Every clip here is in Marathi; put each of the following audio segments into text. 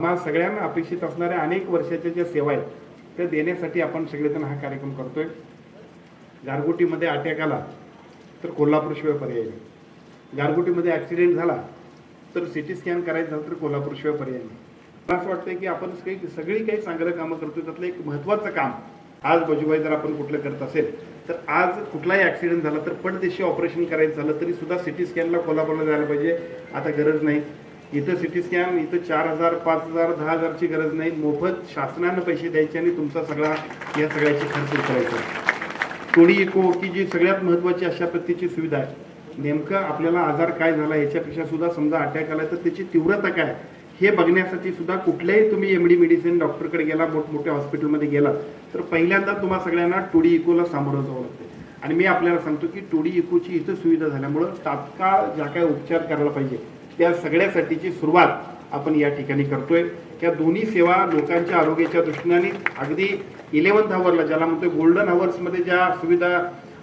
आम्हा सगळ्यांना अपेक्षित असणाऱ्या अनेक वर्षाच्या ज्या सेवा आहेत त्या देण्यासाठी आपण सगळेजण हा कार्यक्रम करतोय। गारगोटीमध्ये अटॅक आला तर कोल्हापूरशिवाय पर्याय नाही, गारगोटीमध्ये ॲक्सिडेंट झाला तर सिटी स्कॅन करायचं झालं तर कोल्हापूरशिवाय पर्याय नाही। मला असं वाटतं की आपण सगळी काही चांगलं कामं करतोय, त्यातलं एक महत्त्वाचं काम आज बजूभाई जर आपण कुठलं करत असेल तर आज कुठलाही ॲक्सिडेंट झाला तर पटदिशी ऑपरेशन करायचं झालं तरी सुद्धा सिटी स्कॅनला कोल्हापूरला जायला पाहिजे। आता गरज नाही, इथं सिटी स्कॅन इथं 4,000 5,000 10,000ची गरज नाही, मोफत शासनानं पैसे द्यायचे आणि तुमचा सगळा या सगळ्याची खर्च उचलायचा। टोडी इको की जी सगळ्यात महत्त्वाची अशा पद्धतीची सुविधा आहे। नेमकं आपल्याला आजार काय झाला याच्यापेक्षा सुद्धा समजा अटॅक आला तर त्याची तीव्रता काय हे बघण्यासाठी सुद्धा कुठल्याही तुम्ही एमडी मेडिसिन डॉक्टरकडे गेला, मोठमोठ्या हॉस्पिटलमध्ये गेला तर पहिल्यांदा तुम्हाला सगळ्यांना टोडी इकोला सामोरं जावं लागतं। आणि मी आपल्याला सांगतो की टोडी इकोची इथं सुविधा झाल्यामुळं तात्काळ ज्या काय उपचार करायला पाहिजे त्या सगळ्यासाठीची सुरुवात आपण या ठिकाणी करतोय। त्या दोन्ही सेवा लोकांच्या आरोग्याच्या दृष्टीने अगदी 11th आवरला ज्याला म्हणतोय गोल्डन आवर्समध्ये ज्या सुविधा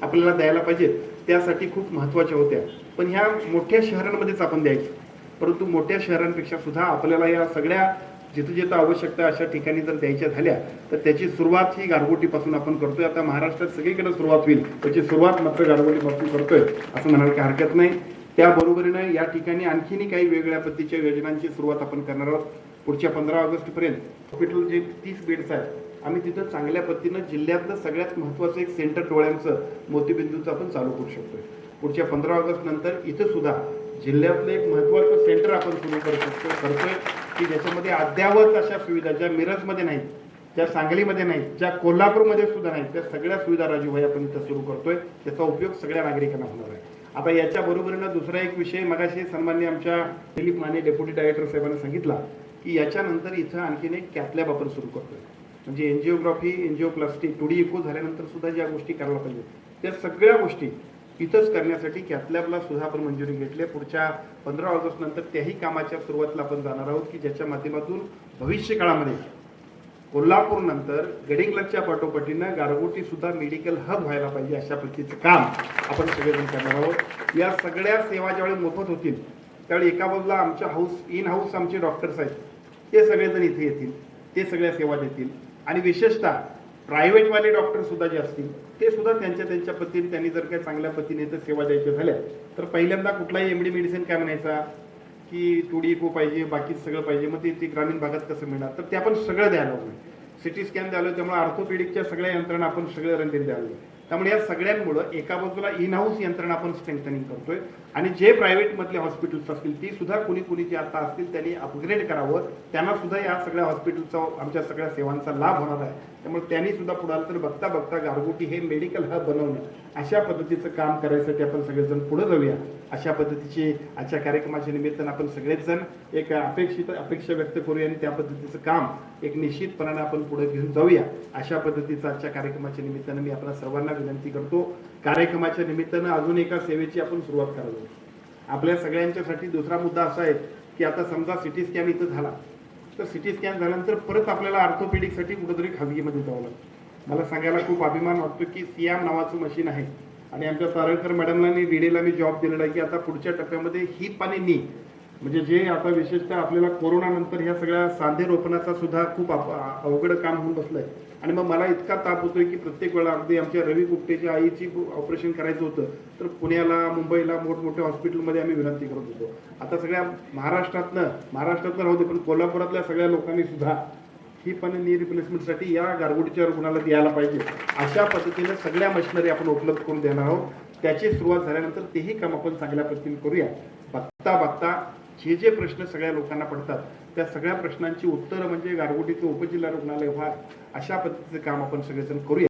आपल्याला द्यायला पाहिजेत त्यासाठी खूप महत्त्वाच्या होत्या, पण ह्या मोठ्या शहरांमध्येच आपण द्यायचं। परंतु मोठ्या शहरांपेक्षा सुद्धा आपल्याला या सगळ्या जिथं जिथं आवश्यकता अशा ठिकाणी जर द्यायच्या झाल्या तर त्याची सुरुवात ही गारगोटीपासून आपण करतोय। आता महाराष्ट्रात सगळीकडे सुरुवात होईल, त्याची सुरुवात मात्र गारगोटीपासून करतोय असं म्हणायला काही हरकत नाही। त्याबरोबरीने या ठिकाणी आणखीनही काही वेगवेगळ्या पद्धतीच्या योजनांची सुरुवात आपण करणार आहोत। पुढच्या 15 ऑगस्टपर्यंत हॉस्पिटल जे 30 बेड्स आहेत आम्ही तिथं चांगल्या पद्धतीनं जिल्ह्यातलं सगळ्यात महत्त्वाचं एक सेंटर डोळ्यांचं मोतीबिंदूचं आपण चालू करू शकतोय। पुढच्या 15 ऑगस्ट नंतर इथं सुद्धा जिल्ह्यातलं एक महत्त्वाचं सेंटर आपण सुरू करतोय की ज्याच्यामध्ये अद्यावत अशा सुविधा ज्या मिरजमध्ये नाहीत, ज्या सांगलीमध्ये नाहीत, ज्या कोल्हापूरमध्ये सुद्धा नाहीत, त्या सगळ्या सुविधा राजूभाई आपण इथं सुरू करतोय। त्याचा उपयोग सगळ्या नागरिकांना होणार आहे। आता याच्या बरोबरीनं दुसरा एक विषय मगाशी सन्माननीय आमच्या दिलीप माने डेप्युटी डायरेक्टर साहेबांनी सांगितला की याच्यानंतर इथं आणखीन एक कॅथलॅब आपण सुरू करतोय, म्हणजे एन्जिओग्राफी, एन्जिओप्लास्टी, टोडी इको झाल्यानंतर सुद्धा ज्या गोष्टी करायला पाहिजे त्या सगळ्या गोष्टी इथंच करण्यासाठी कॅथलॅबला सुद्धा आपण मंजुरी घेतली। पुढच्या 15 ऑगस्ट नंतर त्याही कामाच्या सुरुवातीला आपण जाणार आहोत की ज्याच्या माध्यमातून भविष्य काळामध्ये कोल्हापूर नंतर गडिंग्लजच्या पाठोपाठीनं गारगोटी सुद्धा मेडिकल हब व्हायला पाहिजे अशा पद्धतीचं काम आपण सगळेजण करणार आहोत। या सगळ्या सेवा ज्यावेळी मोफत होतील त्यावेळी एका बाजूला आमच्या इन हाऊस आमचे डॉक्टर्स आहेत ते सगळेजण इथे येतील, ते सगळ्या सेवा देतील आणि विशेषतः प्रायव्हेटवाले डॉक्टर सुद्धा जे असतील ते सुद्धा त्यांच्या पद्धतीने त्यांनी जर काही चांगल्या पद्धतीने इथं सेवा द्यायच्या झाल्या तर पहिल्यांदा कुठलाही एमडी मेडिसिन काय म्हणायचा की टोडी इको पाहिजे, बाकी सगळं पाहिजे, मग ते ग्रामीण भागात कसं मिळणार, तर ते आपण सगळं द्यायला हवं। सिटी स्कॅन द्यायला, त्यामुळे ऑर्थोपेडिकच्या सगळ्या यंत्रणा आपण सगळं रणनीती द्यावी। त्यामुळे या सगळ्यांमुळं एका बाजूला इन हाऊस यंत्रणा आपण स्ट्रेंथनिंग करतोय आणि जे प्रायव्हेटमधले हॉस्पिटल्स असतील ती सुद्धा कुणी जे आता असतील त्यांनी अपग्रेड करावं, त्यांना सुद्धा या सगळ्या हॉस्पिटलचा आमच्या सगळ्या सेवांचा लाभ होणार आहे। त्यामुळे त्यांनी सुद्धा पुढे तर बघता बघता गारगोटी हे मेडिकल हब बनवणं अशा पद्धतीचं काम करायसाठी आपण सगळेजण पुढे जाऊया। अशा पद्धतीची आजच्या कार्यक्रमाच्या निमित्तानं आपण सगळेच जण एक अपेक्षा व्यक्त करूया आणि त्या पद्धतीचं काम एक निश्चितपणाने आपण पुढे घेऊन जाऊया। अशा पद्धतीचं आजच्या कार्यक्रमाच्या निमित्तानं मी आपल्या सर्वांना विनंती करतो। कार्यक्रमाच्या निमित्तानं अजून एका सेवेची आपण सुरुवात करावी। आपल्या सगळ्यांच्यासाठी दुसरा मुद्दा असा आहे की आता समजा सिटी स्कॅन इथं झाला तर सिटी स्कॅन झाल्यानंतर परत आपल्याला ऑर्थोपेडिकसाठी कुठेतरी खाजगीमध्ये जावं लागतं। मला सांगायला खूप अभिमान वाटतो की सियाम नावाचं मशीन आहे आणि आमच्या तारळकर मॅडमला आणि डीडीला मी जॉब दिलेला आहे की आता पुढच्या टप्प्यामध्ये हिप आणि नी म्हणजे जे आता विशेषतः आपल्याला कोरोना नंतर ह्या सगळ्या सांधे रोपणाचा सुद्धा खूप अवघड काम होऊन बसलंय आणि मग मला इतका ताप होतोय की प्रत्येक वेळा अगदी आमच्या रवी गुप्तेच्या आईची ऑपरेशन करायचं होतं तर पुण्याला, मुंबईला मोठमोठ्या हॉस्पिटलमध्ये आम्ही विनंती करत होतो। आता सगळ्या महाराष्ट्रातनं राहू दे पण कोल्हापुरातल्या सगळ्या लोकांनी सुद्धा हिप आणि नी रिप्लेसमेंटसाठी या गारगोटीच्या रुग्णाला यायला पाहिजे अशा पद्धतीने सगळ्या मशिनरी आपण उपलब्ध करून देणार आहोत। त्याची सुरुवात झाल्यानंतर तेही काम आपण चांगल्या पद्धतीने करूया। बघता जे प्रश्न सगळ्या लोकांना पडतात त्या सगळ्या प्रश्नांची उत्तरं म्हणजे गारगोटीचं उपजिल्हा रुग्णालय व्हा अशा पद्धतीचं काम आपण सगळेजण करूया।